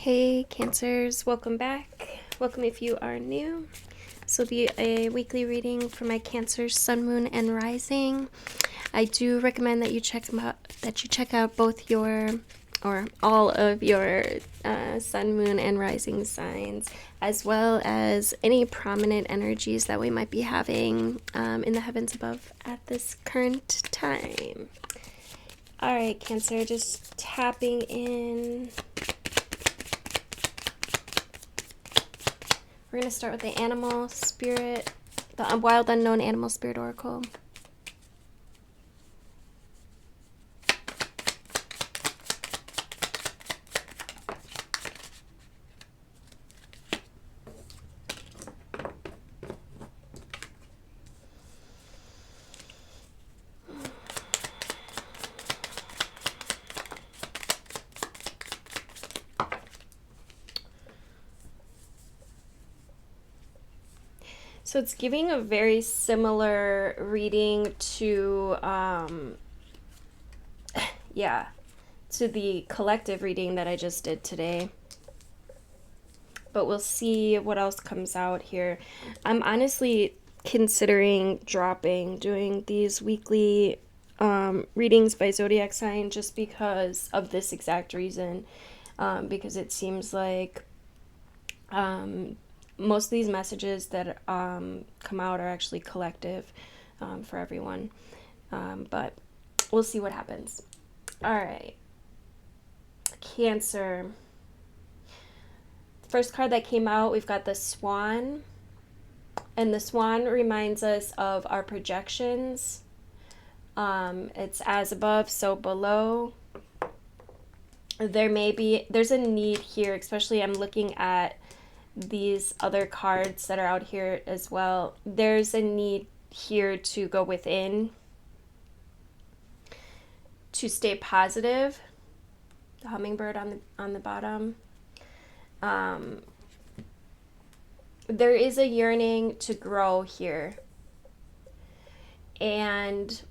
Hey Cancers, welcome back. Welcome if you are new. This will be a weekly reading for my Cancer Sun, Moon, and Rising. I do recommend that you check out both your or all of your Sun, Moon, and Rising signs, as well as any prominent energies that we might be having in the heavens above at this current time. All right, Cancer, just tapping in. We're going to start with the animal spirit, the wild unknown animal spirit oracle. So it's giving a very similar reading to, to the collective reading that I just did today. But we'll see what else comes out here. I'm honestly considering doing these weekly readings by zodiac sign just because of this exact reason. Because it seems like most of these messages that come out are actually collective for everyone. But we'll see what happens. All right. Cancer. First card that came out, we've got the Swan. And the Swan reminds us of our projections. It's as above, so below. There's a need here, especially I'm looking at these other cards that are out here as well. There's a need here to go within, to stay positive. The hummingbird on the bottom. There is a yearning to grow here, and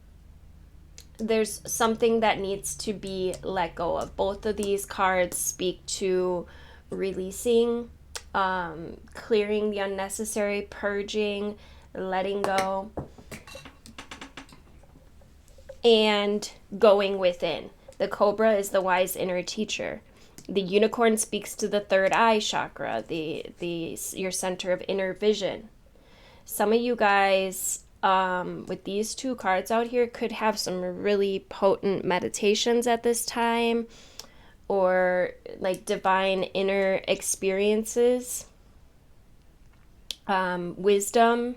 there's something that needs to be let go of. Both of these cards speak to releasing, clearing the unnecessary, purging, letting go, and going within. The cobra is the wise inner teacher. The unicorn speaks to the third eye chakra, your center of inner vision. Some of you guys, with these two cards out here, could have some really potent meditations at this time, or like divine inner experiences, wisdom,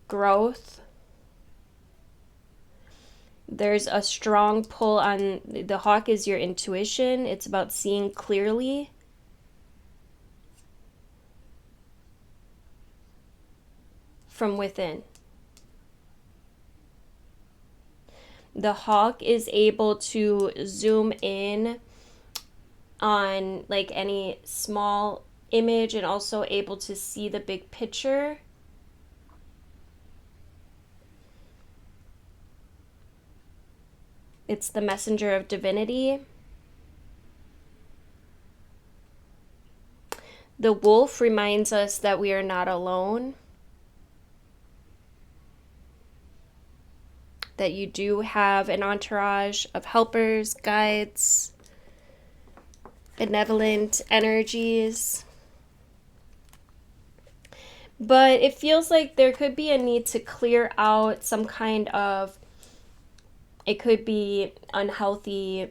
growth. There's a strong pull on the hawk is your intuition. It's about seeing clearly. From within. The hawk is able to zoom in on like any small image and also able to see the big picture. It's the messenger of divinity. The wolf reminds us that we are not alone. That you do have an entourage of helpers, guides, benevolent energies. But it feels like there could be a need to clear out some kind of, it could be unhealthy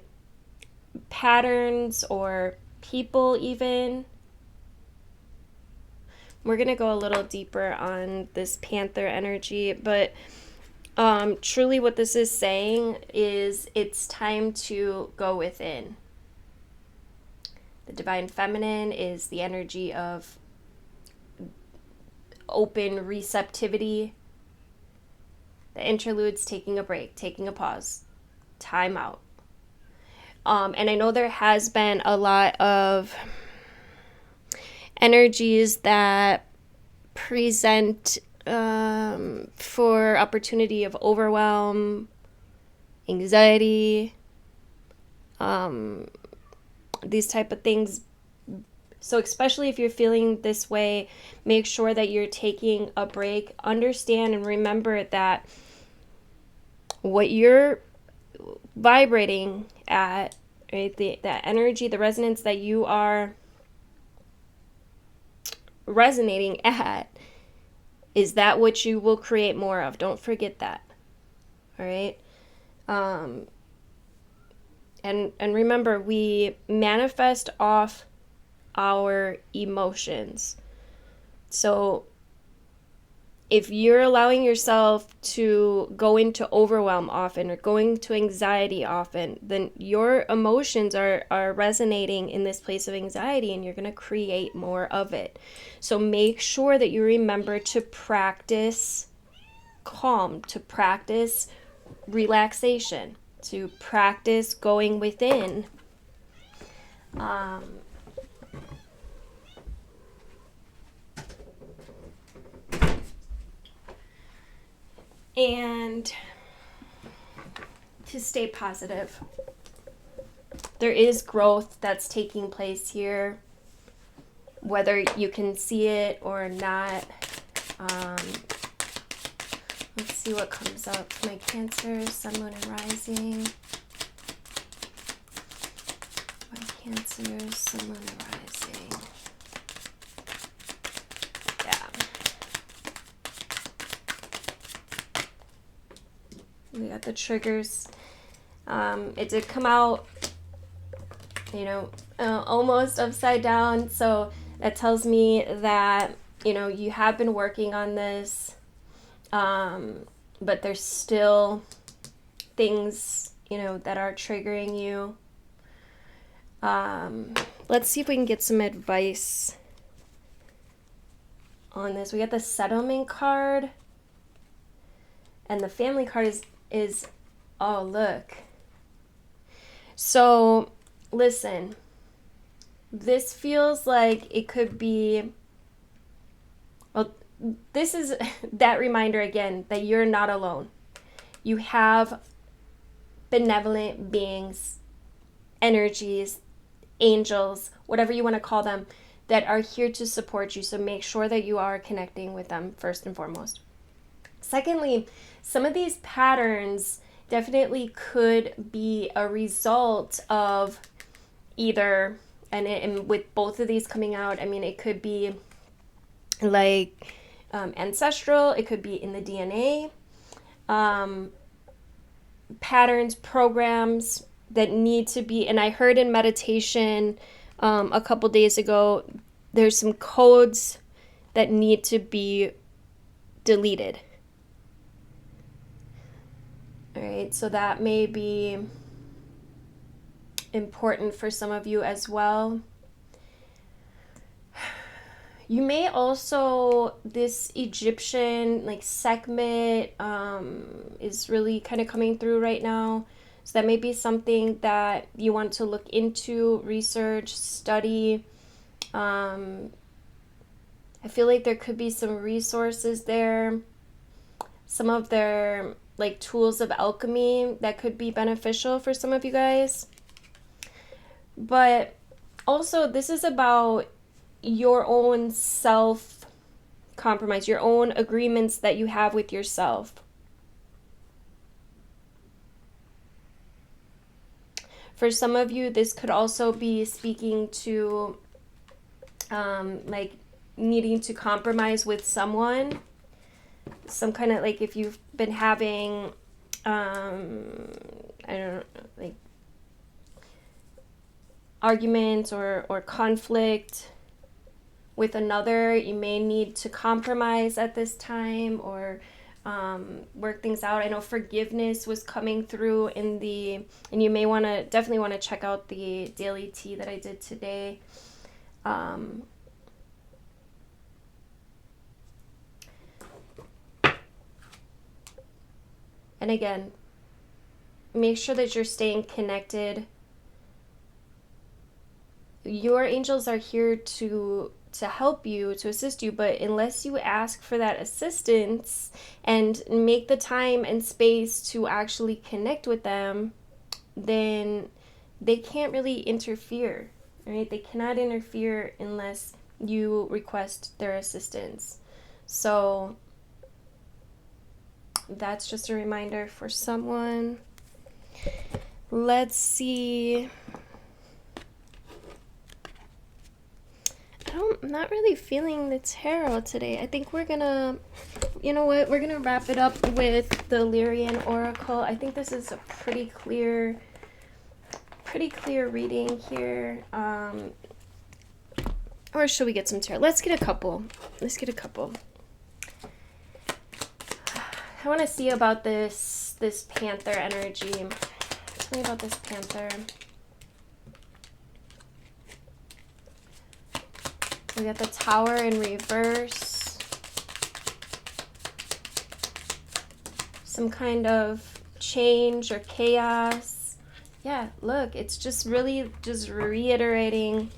patterns or people even. We're going to go a little deeper on this Panther energy, but truly what this is saying is it's time to go within. The divine feminine is the energy of open receptivity. The interludes, taking a break, taking a pause, time out. And I know there has been a lot of energies that present for opportunity of overwhelm, anxiety, these type of things. So especially if you're feeling this way, make sure that you're taking a break. Understand and remember that what you're vibrating at, right, that energy, the resonance that you are resonating at, is that what you will create more of. Don't forget that. All right. And remember, we manifest off our emotions. So if you're allowing yourself to go into overwhelm often or going to anxiety often, then your emotions are resonating in this place of anxiety, and you're going to create more of it. So make sure that you remember to practice calm, to practice relaxation, to practice going within. And to stay positive. There is growth that's taking place here, whether you can see it or not. Let's see what comes up for my Cancer, Sun, Moon, and Rising. My Cancer, Sun, Moon, and Rising. We got the triggers. It did come out, almost upside down. So that tells me that, you have been working on this, but there's still things, that are triggering you. Let's see if we can get some advice on this. We got the settlement card, and the family card is oh, look. So listen, this feels like it could be, well, this is that reminder again that you're not alone. You have benevolent beings, energies, angels, whatever you want to call them, that are here to support you. So make sure that you are connecting with them first and foremost. Secondly, some of these patterns definitely could be a result of either, and with both of these coming out, I mean, it could be like ancestral, it could be in the DNA, patterns, programs that need to be, and I heard in meditation a couple days ago, there's some codes that need to be deleted. All right, so that may be important for some of you as well. You may also, this Egyptian like Sekhmet is really kind of coming through right now. So that may be something that you want to look into, research, study. I feel like there could be some resources there. Some of their like tools of alchemy that could be beneficial for some of you guys. But also, this is about your own self-compromise, your own agreements that you have with yourself. For some of you, this could also be speaking to like needing to compromise with someone. Some kind of like if you've been having, I don't know, like arguments or conflict with another, you may need to compromise at this time or work things out. I know forgiveness was coming through and you may definitely want to check out the daily tea that I did today. And again, make sure that you're staying connected. Your angels are here to help you, to assist you, but unless you ask for that assistance and make the time and space to actually connect with them, then they can't really interfere, right? They cannot interfere unless you request their assistance. So that's just a reminder for someone. Let's see. I'm not really feeling the tarot today. I think we're gonna, you know what, we're gonna wrap it up with the Lyrian Oracle. I think this is a pretty clear reading here. Or should we get some tarot? Let's get a couple. I want to see about this Panther energy. Tell me about this Panther. We got the Tower in reverse. Some kind of change or chaos. Yeah, look, it's just really just reiterating.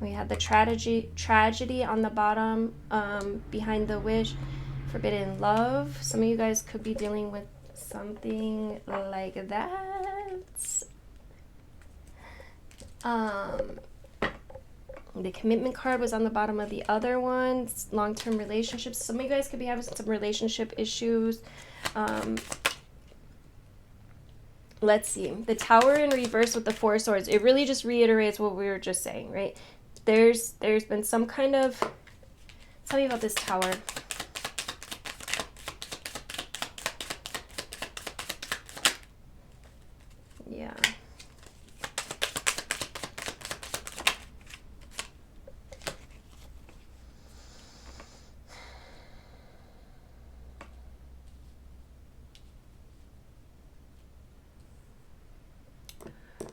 We had the tragedy on the bottom, behind the wish, forbidden love. Some of you guys could be dealing with something like that. The commitment card was on the bottom of the other one. Long-term relationships. Some of you guys could be having some relationship issues. Let's see. The Tower in reverse with the Four of Swords. It really just reiterates what we were just saying, right? There's been some kind of... Tell me about this Tower. Yeah.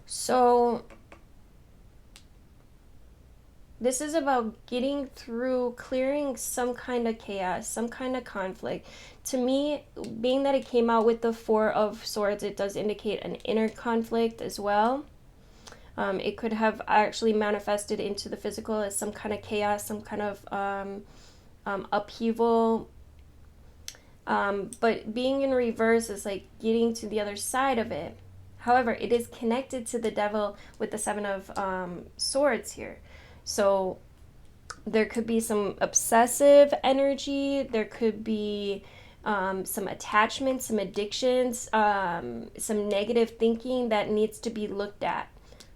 So this is about getting through, clearing some kind of chaos, some kind of conflict. To me, being that it came out with the Four of Swords, it does indicate an inner conflict as well. It could have actually manifested into the physical as some kind of chaos, some kind of upheaval. But being in reverse is like getting to the other side of it. However, it is connected to the Devil with the Seven of Swords here. So there could be some obsessive energy. There could be some attachments, some addictions, some negative thinking that needs to be looked at.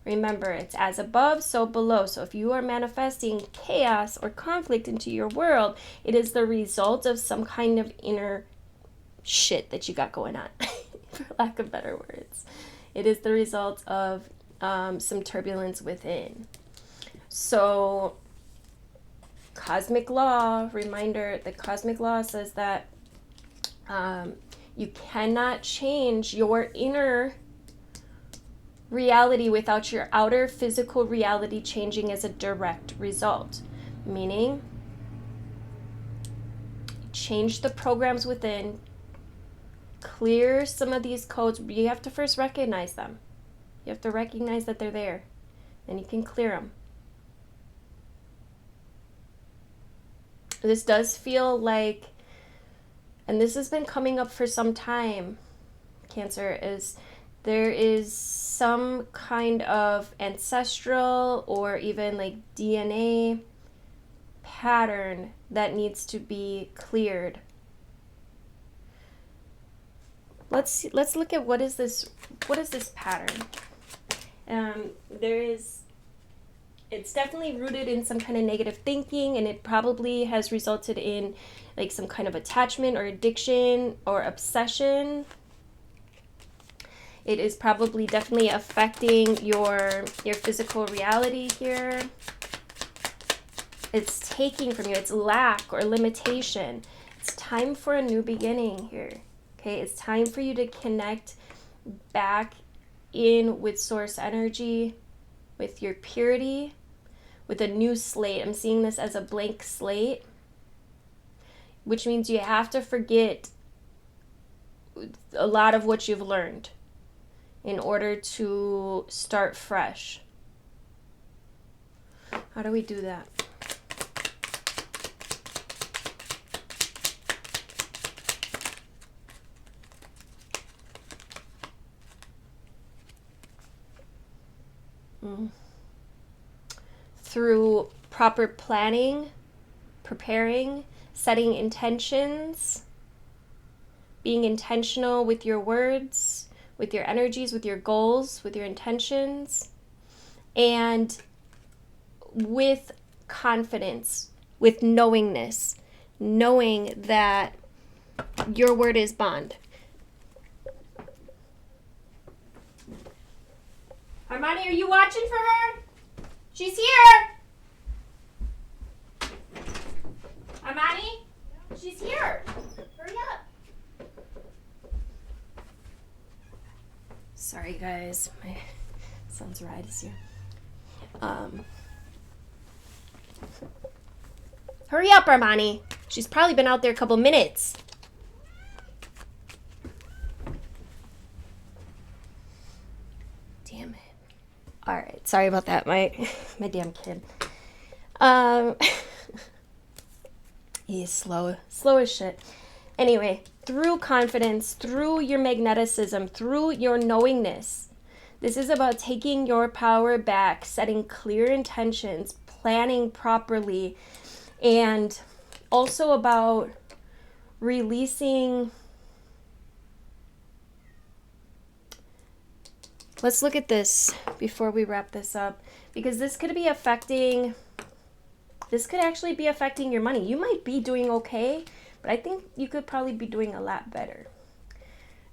Remember, it's as above, so below. So if you are manifesting chaos or conflict into your world, it is the result of some kind of inner shit that you got going on, for lack of better words. It is the result of some turbulence within. So, cosmic law, reminder, the cosmic law says that you cannot change your inner reality without your outer physical reality changing as a direct result. Meaning, change the programs within, clear some of these codes. You have to first recognize them. You have to recognize that they're there. Then you can clear them. This does feel like, and this has been coming up for some time, Cancer, is there is some kind of ancestral or even like DNA pattern that needs to be cleared. Let's look at what is this pattern. It's definitely rooted in some kind of negative thinking, and it probably has resulted in like some kind of attachment or addiction or obsession. It is probably definitely affecting your physical reality here. It's taking from you. It's lack or limitation. It's time for a new beginning here. Okay, it's time for you to connect back in with source energy, with your purity, with a new slate. I'm seeing this as a blank slate, which means you have to forget a lot of what you've learned in order to start fresh. How do we do that? through proper planning, preparing, setting intentions, being intentional with your words, with your energies, with your goals, with your intentions, and with confidence, with knowingness, knowing that your word is bond. Armani, are you watching for her? She's here. Armani, she's here. Hurry up. Sorry, guys. My son's ride is here. Hurry up, Armani. She's probably been out there a couple minutes. Damn it. All right, sorry about that, my damn kid. He's slow as shit. Anyway, through confidence, through your magneticism, through your knowingness, this is about taking your power back, setting clear intentions, planning properly, and also about releasing. Let's look at this before we wrap this up, because this could actually be affecting your money. You might be doing okay, but I think you could probably be doing a lot better.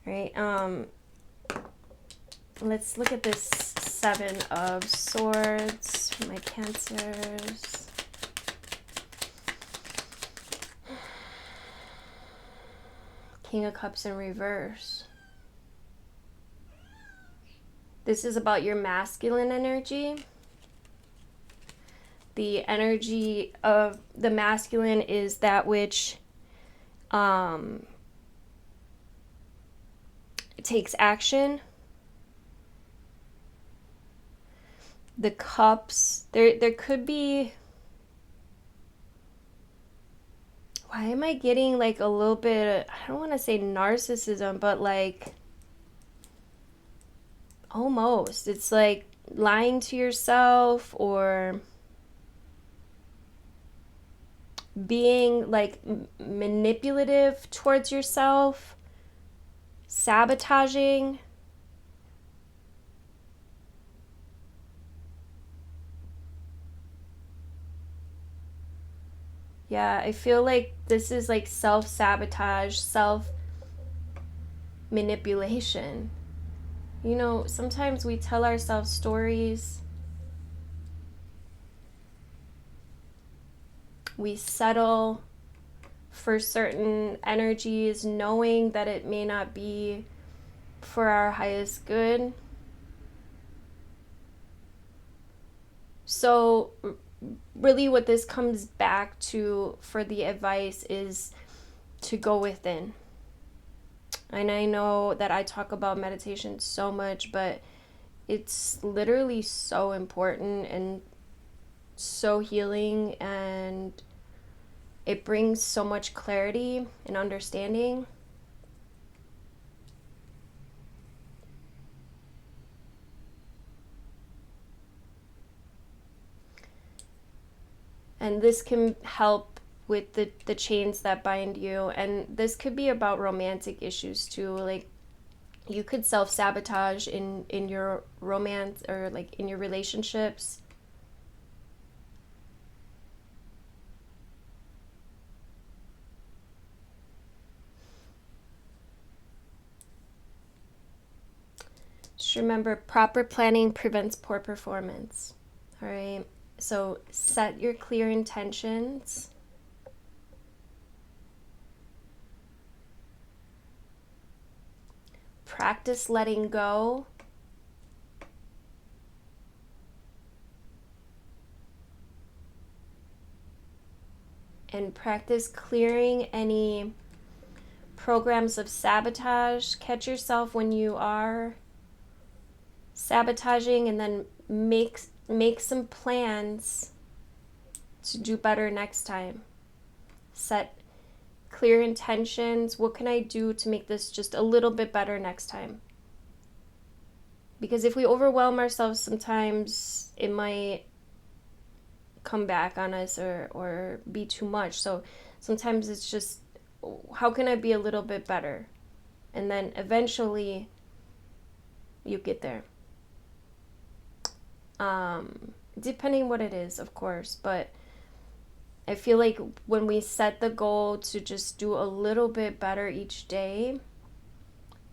Right? Let's look at this Seven of Swords for my Cancers. King of Cups in reverse. This is about your masculine energy. The energy of the masculine is that which it takes action. The cups, there could be, why am I getting like a little bit, I don't want to say narcissism, but like almost, it's like lying to yourself or being like manipulative towards yourself, sabotaging. Yeah, I feel like this is like self-sabotage, self-manipulation. You know, sometimes we tell ourselves stories. We settle for certain energies, knowing that it may not be for our highest good. So really what this comes back to for the advice is to go within. And I know that I talk about meditation so much, but it's literally so important and so healing, and it brings so much clarity and understanding. And this can help with the chains that bind you. And this could be about romantic issues too. Like you could self-sabotage in your romance or like in your relationships. Just remember, proper planning prevents poor performance. All right. So set your clear intentions. Practice letting go. And practice clearing any programs of sabotage. Catch yourself when you are sabotaging, and then make some plans to do better next time. Set clear intentions. What can I do to make this just a little bit better next time? Because if we overwhelm ourselves, sometimes it might come back on us or be too much. So sometimes it's just, how can I be a little bit better? And then eventually you get there. Depending what it is, of course, but I feel like when we set the goal to just do a little bit better each day,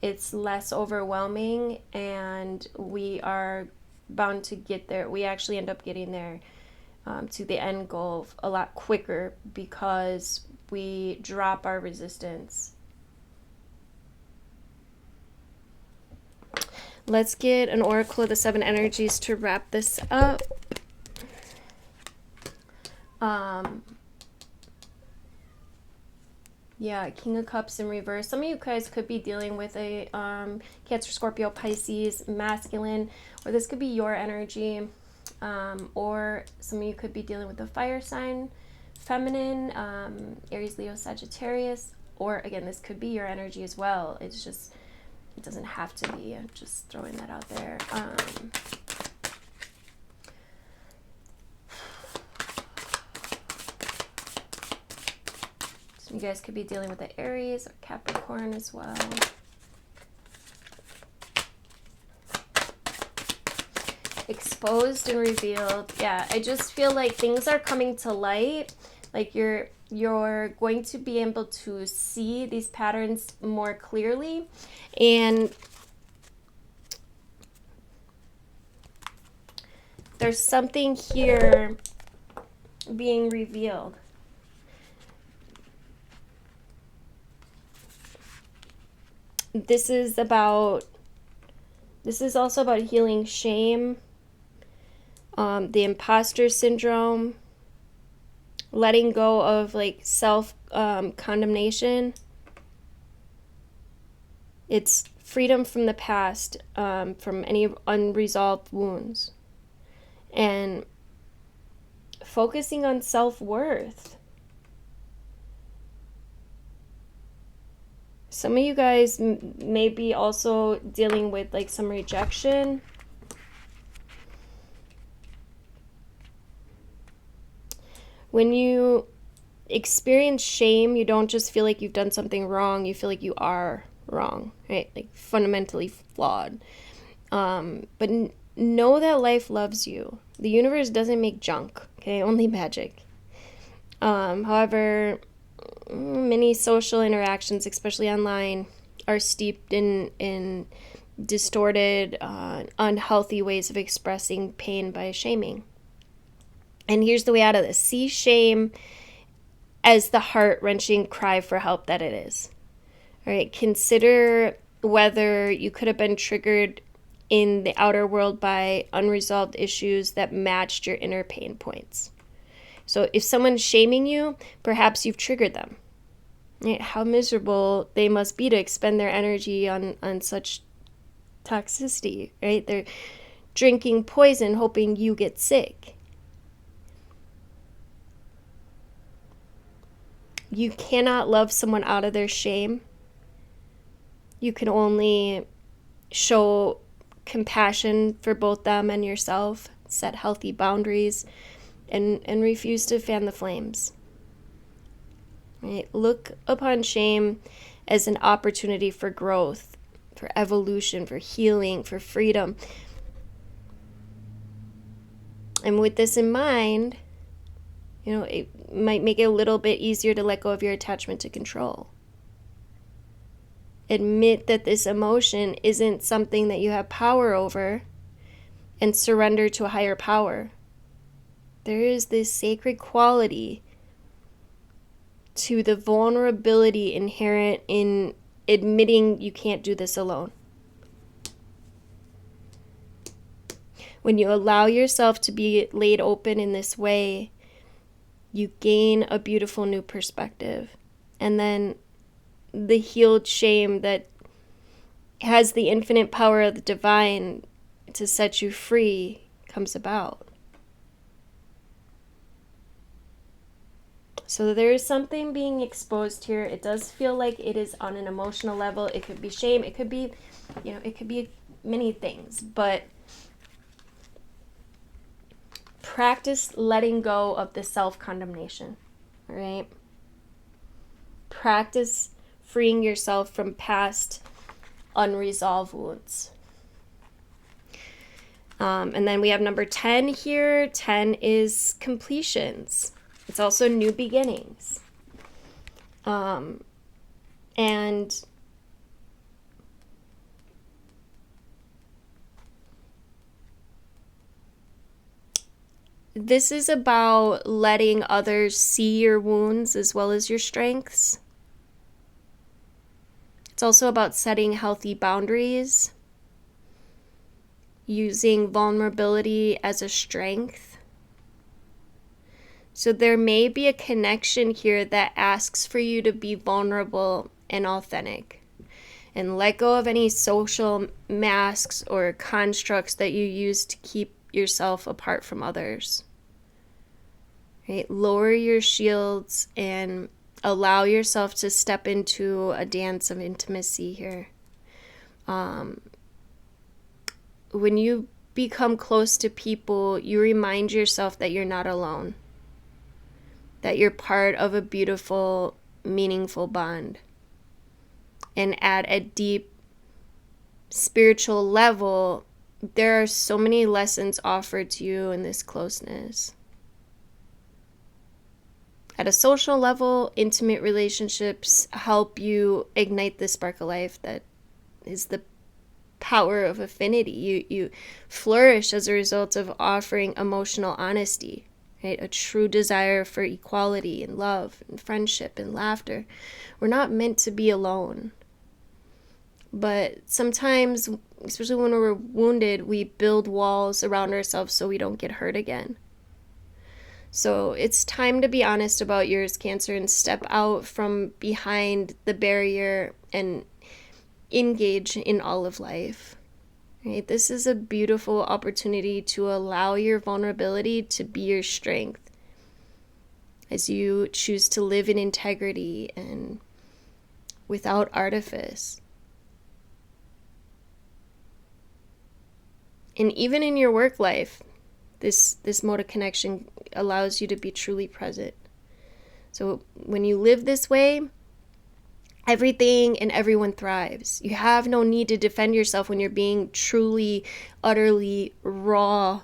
it's less overwhelming and we are bound to get there. We actually end up getting there, to the end goal a lot quicker because we drop our resistance. Let's get an oracle of the 7 energies to wrap this up. Yeah, King of Cups in reverse. Some of you guys could be dealing with a Cancer, Scorpio, Pisces, masculine, or this could be your energy. Or some of you could be dealing with a fire sign, feminine, Aries, Leo, Sagittarius, or again, this could be your energy as well. It's just, it doesn't have to be. I'm just throwing that out there. So you guys could be dealing with the Aries or Capricorn as well. Exposed and revealed. Yeah, I just feel like things are coming to light. Like you're going to be able to see these patterns more clearly, and there's something here being revealed. This is also about healing shame, the imposter syndrome, letting go of like self condemnation. It's freedom from the past, from any unresolved wounds, and focusing on self-worth. Some of you guys may be also dealing with like some rejection. When you experience shame, you don't just feel like you've done something wrong, you feel like you are wrong, right? Like fundamentally flawed. But know that life loves you. The universe doesn't make junk, okay? Only magic. However, many social interactions, especially online, are steeped in distorted, unhealthy ways of expressing pain by shaming. And here's the way out of this. See shame as the heart-wrenching cry for help that it is. All right, consider whether you could have been triggered in the outer world by unresolved issues that matched your inner pain points. So if someone's shaming you, perhaps you've triggered them. Right? How miserable they must be to expend their energy on such toxicity, right? They're drinking poison hoping you get sick. You cannot love someone out of their shame. You can only show compassion for both them and yourself, set healthy boundaries, and refuse to fan the flames. Right? Look upon shame as an opportunity for growth, for evolution, for healing, for freedom. And with this in mind, it might make it a little bit easier to let go of your attachment to control. Admit that this emotion isn't something that you have power over, and surrender to a higher power. There is this sacred quality to the vulnerability inherent in admitting you can't do this alone. When you allow yourself to be laid open in this way, you gain a beautiful new perspective. And then the healed shame that has the infinite power of the divine to set you free comes about. So there is something being exposed here. It does feel like it is on an emotional level. It could be shame. It could be, it could be many things, but practice letting go of the self-condemnation, all right? Practice freeing yourself from past unresolved wounds. And then we have number 10 here. 10 is completions. It's also new beginnings. And this is about letting others see your wounds as well as your strengths. It's also about setting healthy boundaries, using vulnerability as a strength. So there may be a connection here that asks for you to be vulnerable and authentic, and let go of any social masks or constructs that you use to keep yourself apart from others. Right? Lower your shields and allow yourself to step into a dance of intimacy here. When you become close to people, you remind yourself that you're not alone, that you're part of a beautiful, meaningful bond. And at a deep spiritual level, there are so many lessons offered to you in this closeness. At a social level, intimate relationships help you ignite the spark of life that is the power of affinity. You flourish as a result of offering emotional honesty, right? A true desire for equality and love and friendship and laughter. We're not meant to be alone. But sometimes, especially when we're wounded, we build walls around ourselves so we don't get hurt again. So it's time to be honest about yours, Cancer, and step out from behind the barrier and engage in all of life. Right? This is a beautiful opportunity to allow your vulnerability to be your strength as you choose to live in integrity and without artifice. And even in your work life, this mode of connection allows you to be truly present. So when you live this way, everything and everyone thrives. You have no need to defend yourself when you're being truly, utterly raw,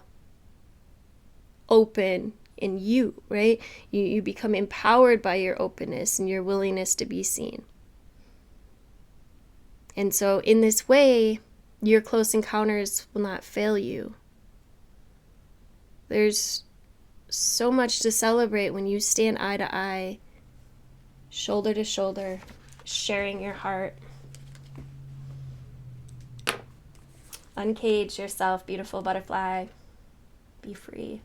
open in you, right? You become empowered by your openness and your willingness to be seen. And so in this way, your close encounters will not fail you. There's so much to celebrate when you stand eye to eye, shoulder to shoulder, sharing your heart. Uncage yourself, beautiful butterfly. Be free.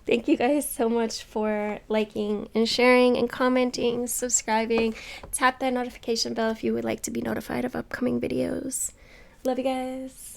Thank you guys so much for liking and sharing and commenting, subscribing. Tap that notification bell if you would like to be notified of upcoming videos. Love you guys.